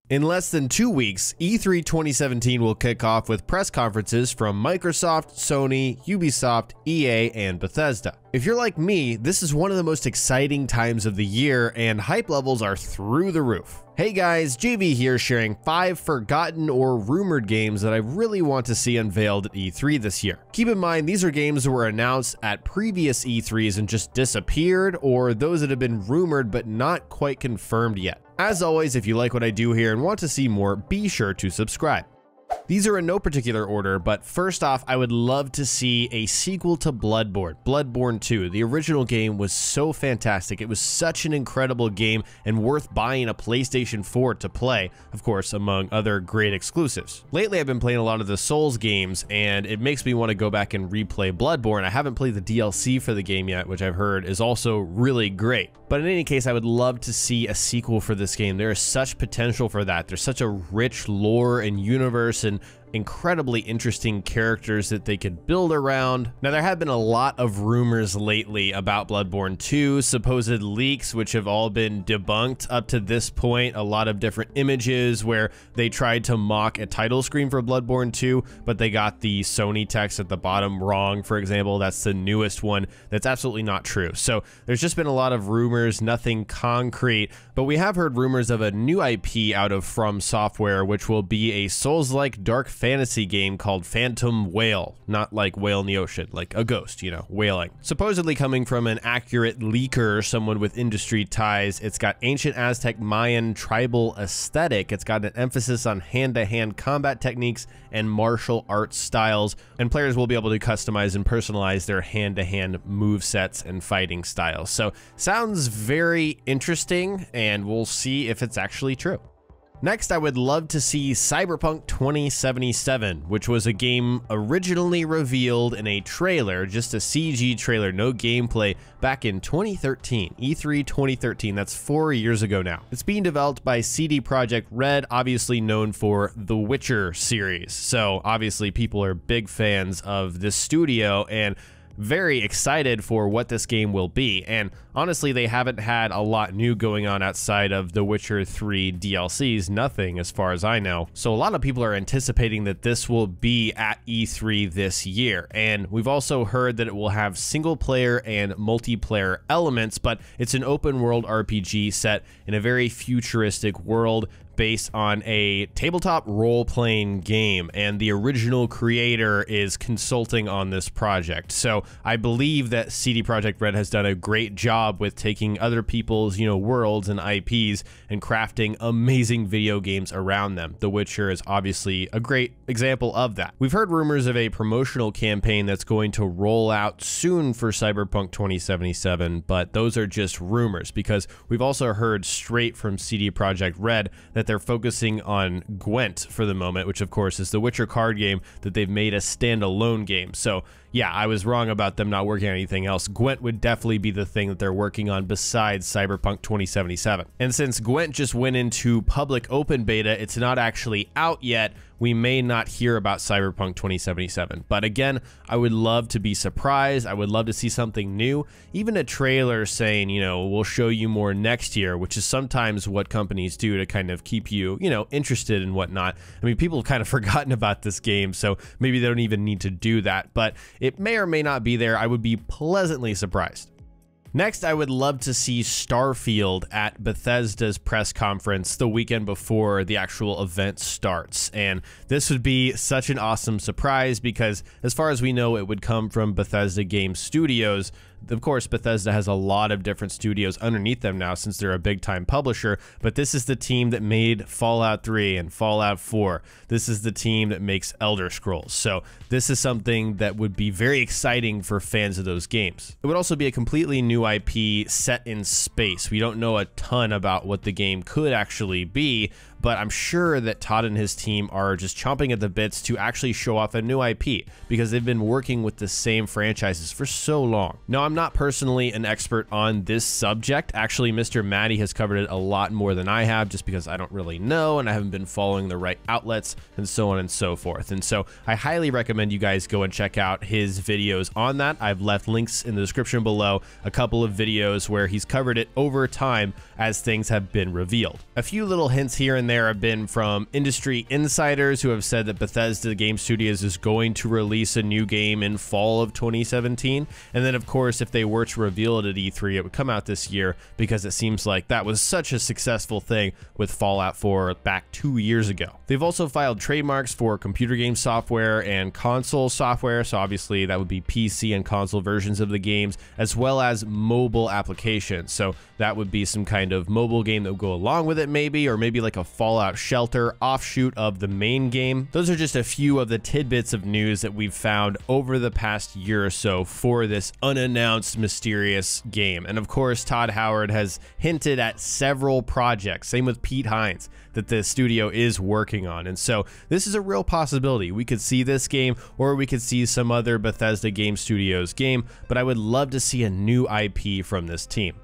In less than 2 weeks, E3 2017 will kick off with press conferences from Microsoft, Sony, Ubisoft, EA, and Bethesda. If you're like me, this is one of the most exciting times of the year, and hype levels are through the roof. Hey guys, JV here sharing 5 forgotten or rumored games that I really want to see unveiled at E3 this year. Keep in mind, these are games that were announced at previous E3s and just disappeared, or those that have been rumored but not quite confirmed yet. As always, if you like what I do here and want to see more, be sure to subscribe. These are in no particular order, but first off, I would love to see a sequel to Bloodborne, Bloodborne 2. The original game was so fantastic. It was such an incredible game and worth buying a PlayStation 4 to play, of course, among other great exclusives. Lately, I've been playing a lot of the Souls games, and it makes me want to go back and replay Bloodborne. I haven't played the DLC for the game yet, which I've heard is also really great. But in any case, I would love to see a sequel for this game. There is such potential for that. There's such a rich lore and universe and incredibly interesting characters that they could build around. Now, there have been a lot of rumors lately about Bloodborne 2, supposed leaks, which have all been debunked up to this point. A lot of different images where they tried to mock a title screen for Bloodborne 2, but they got the Sony text at the bottom wrong, for example. That's the newest one. That's absolutely not true. So there's just been a lot of rumors, nothing concrete, but we have heard rumors of a new IP out of From Software, which will be a Souls-like dark fantasy game called Phantom Whale, not like whale in the ocean, like a ghost, you know, whaling. Supposedly coming from an accurate leaker, someone with industry ties, it's got ancient Aztec Mayan tribal aesthetic. It's got an emphasis on hand-to-hand combat techniques and martial arts styles, and players will be able to customize and personalize their hand-to-hand move sets and fighting styles. So sounds very interesting, and we'll see if it's actually true. Next, I would love to see Cyberpunk 2077, which was a game originally revealed in a trailer, just a CG trailer, no gameplay, back in 2013, E3 2013, that's 4 years ago now. It's being developed by CD Projekt Red, obviously known for the Witcher series. So obviously people are big fans of this studio and very excited for what this game will be, and honestly they haven't had a lot new going on outside of the Witcher 3 DLCs, nothing as far as I know. So a lot of people are anticipating that this will be at E3 this year, and we've also heard that it will have single player and multiplayer elements, but it's an open world RPG set in a very futuristic world based on a tabletop role-playing game, and the original creator is consulting on this project. So I believe that CD Projekt Red has done a great job with taking other people's, worlds and IPs and crafting amazing video games around them. The Witcher is obviously a great example of that. We've heard rumors of a promotional campaign that's going to roll out soon for Cyberpunk 2077, but those are just rumors, because we've also heard straight from CD Projekt Red that they're focusing on Gwent for the moment, which of course is the Witcher card game that they've made a standalone game. So yeah, I was wrong about them not working on anything else. Gwent would definitely be the thing that they're working on besides Cyberpunk 2077. And since Gwent just went into public open beta, it's not actually out yet, we may not hear about Cyberpunk 2077. But again, I would love to be surprised. I would love to see something new. Even a trailer saying, we'll show you more next year, which is sometimes what companies do to kind of keep you, interested and whatnot. I mean, people have kind of forgotten about this game, so maybe they don't even need to do that, but it may or may not be there. I would be pleasantly surprised. Next, I would love to see Starfield at Bethesda's press conference the weekend before the actual event starts. And this would be such an awesome surprise because, as far as we know, it would come from Bethesda Game Studios. Of course, Bethesda has a lot of different studios underneath them now since they're a big-time publisher, but this is the team that made Fallout 3 and Fallout 4. This is the team that makes Elder Scrolls. So this is something that would be very exciting for fans of those games. It would also be a completely new IP set in space. We don't know a ton about what the game could actually be, but I'm sure that Todd and his team are just chomping at the bits to actually show off a new IP because they've been working with the same franchises for so long. Now, I'm not personally an expert on this subject. Actually, MrMatty has covered it a lot more than I have, just because I don't really know and I haven't been following the right outlets and so on and so forth. And so I highly recommend you guys go and check out his videos on that. I've left links in the description below, a couple of videos where he's covered it over time as things have been revealed. A few little hints here and there have been from industry insiders who have said that Bethesda Game Studios is going to release a new game in fall of 2017. And then, of course, if they were to reveal it at E3, it would come out this year, because it seems like that was such a successful thing with Fallout 4 back 2 years ago. They've also filed trademarks for computer game software and console software, so obviously that would be PC and console versions of the games, as well as mobile applications. So that would be some kind of mobile game that would go along with it, maybe, or maybe like a Fallout Shelter offshoot of the main game. Those are just a few of the tidbits of news that we've found over the past year or so for this unannounced mysterious game. And of course, Todd Howard has hinted at several projects, same with Pete Hines, that the studio is working on. And so this is a real possibility. We could see this game, or we could see some other Bethesda Game Studios game, but I would love to see a new IP from this team.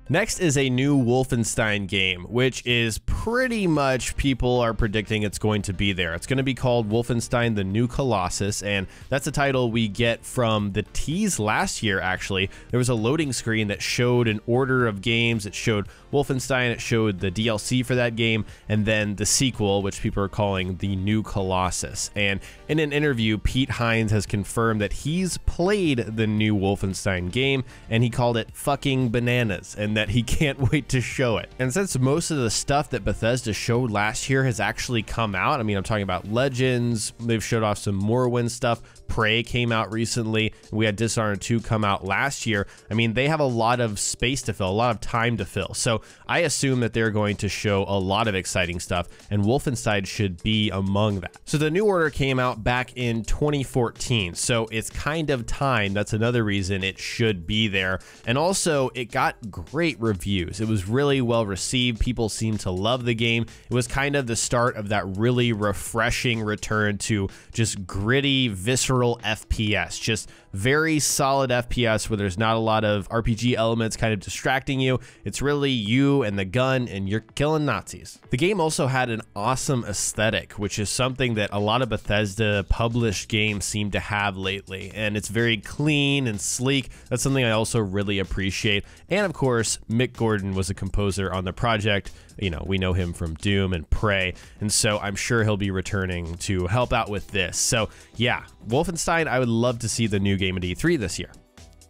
Next is a new Wolfenstein game, which is pretty much, people are predicting it's going to be there. It's going to be called Wolfenstein: The New Colossus, and that's a title we get from the tease last year, actually. There was a loading screen that showed an order of games. It showed Wolfenstein, it showed the DLC for that game, and then the sequel, which people are calling The New Colossus. And in an interview, Pete Hines has confirmed that he's played the new Wolfenstein game, and he called it fucking bananas, and that he can't wait to show it. And since most of the stuff that Bethesda showed last year has actually come out, I mean, I'm talking about Legends, they've showed off some Morrowind stuff, Prey came out recently, we had Dishonored 2 come out last year. I mean, they have a lot of space to fill, a lot of time to fill. So I assume that they're going to show a lot of exciting stuff, and Wolfenstein should be among that. So the New Order came out back in 2014, so it's kind of time. That's another reason it should be there. And also, it got great reviews. It was really well received. People seemed to love the game. It was kind of the start of that really refreshing return to just gritty, visceral FPS, just very solid FPS where there's not a lot of RPG elements kind of distracting you. It's really you and the gun, and you're killing Nazis. The game also had an awesome aesthetic, which is something that a lot of Bethesda published games seem to have lately, and it's very clean and sleek. That's something I also really appreciate. And of course, Mick Gordon was a composer on the project. You know, we know him from Doom and Prey, and so I'm sure he'll be returning to help out with this. So yeah, Wolfenstein, I would love to see the new game at E3 this year.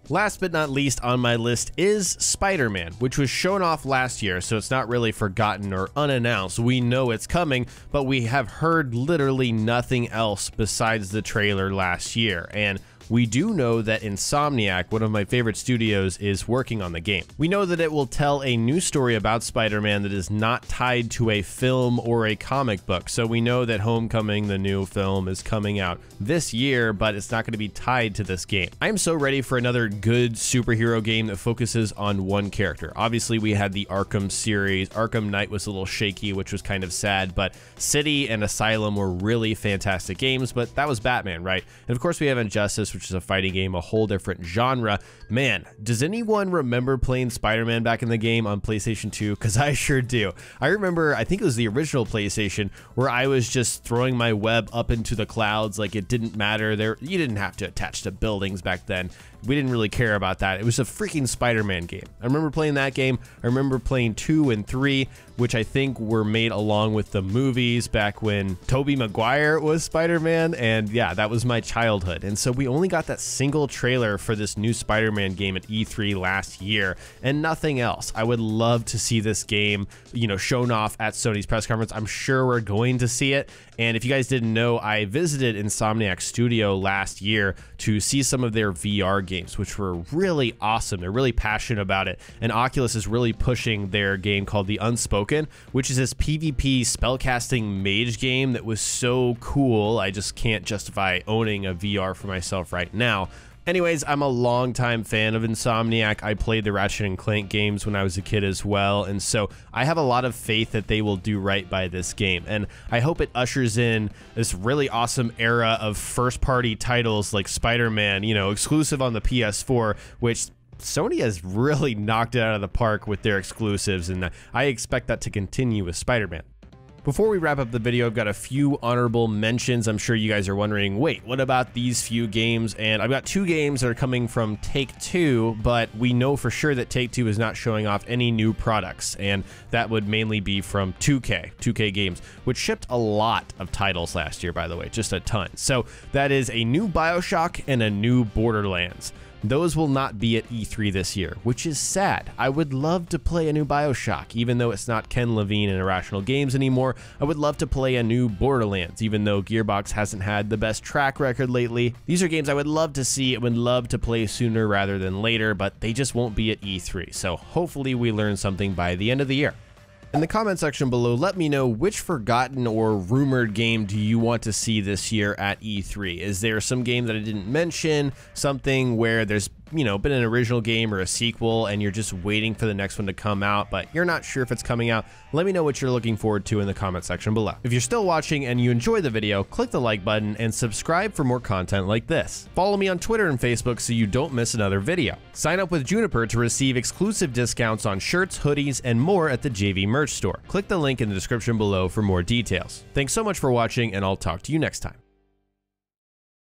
Last but not least on my list is SpiderMan, which was shown off last year, so it's not really forgotten or unannounced. We know it's coming, but we have heard literally nothing else besides the trailer last year. And we do know that Insomniac, one of my favorite studios, is working on the game. We know that it will tell a new story about Spider-Man that is not tied to a film or a comic book. So we know that Homecoming, the new film, is coming out this year, but it's not going to be tied to this game. I'm so ready for another good superhero game that focuses on one character. Obviously, we had the Arkham series. Arkham Knight was a little shaky, which was kind of sad, but City and Asylum were really fantastic games, but that was Batman, right? And of course, we have Injustice, which is a fighting game, a whole different genre. Man, does anyone remember playing Spider-Man back in the game on PlayStation 2? Because I sure do. I remember, I think it was the original PlayStation, where I was just throwing my web up into the clouds like it didn't matter. You didn't have to attach to buildings back then. We didn't really care about that. It was a freaking Spider-Man game. I remember playing that game. I remember playing 2 and 3, which I think were made along with the movies back when Tobey Maguire was Spider-Man. And yeah, that was my childhood. And so we only got that single trailer for this new Spider-Man game at E3 last year and nothing else. I would love to see this game, you know, shown off at Sony's press conference. I'm sure we're going to see it. And if you guys didn't know, I visited Insomniac Studio last year to see some of their VR games, which were really awesome. They're really passionate about it. And Oculus is really pushing their game called The Unspoken, which is this PvP spellcasting mage game that was so cool. I just can't justify owning a VR for myself right now. Anyways, I'm a longtime fan of Insomniac. I played the Ratchet & Clank games when I was a kid as well, and so I have a lot of faith that they will do right by this game, and I hope it ushers in this really awesome era of first-party titles like Spider-Man, you know, exclusive on the PS4, which Sony has really knocked it out of the park with their exclusives, and I expect that to continue with Spider-Man. Before we wrap up the video, I've got a few honorable mentions. I'm sure you guys are wondering, wait, what about these few games? And I've got 2 games that are coming from Take-Two, but we know for sure that Take-Two is not showing off any new products, and that would mainly be from 2K Games, which shipped a lot of titles last year, by the way, just a ton. So that is a new BioShock and a new Borderlands. Those will not be at E3 this year, which is sad. I would love to play a new BioShock, even though it's not Ken Levine and Irrational Games anymore. I would love to play a new Borderlands, even though Gearbox hasn't had the best track record lately. These are games I would love to see and would love to play sooner rather than later, but they just won't be at E3, so hopefully we learn something by the end of the year. In the comment section below, let me know which forgotten or rumored game do you want to see this year at E3. Is there some game that I didn't mention, something where there's been an original game or a sequel and you're just waiting for the next one to come out, but you're not sure if it's coming out? Let me know what you're looking forward to in the comment section below. If you're still watching and you enjoy the video, click the like button and subscribe for more content like this. Follow me on Twitter and Facebook so you don't miss another video. Sign up with Juniper to receive exclusive discounts on shirts, hoodies, and more at the JV merch store. Click the link in the description below for more details. Thanks so much for watching, and I'll talk to you next time.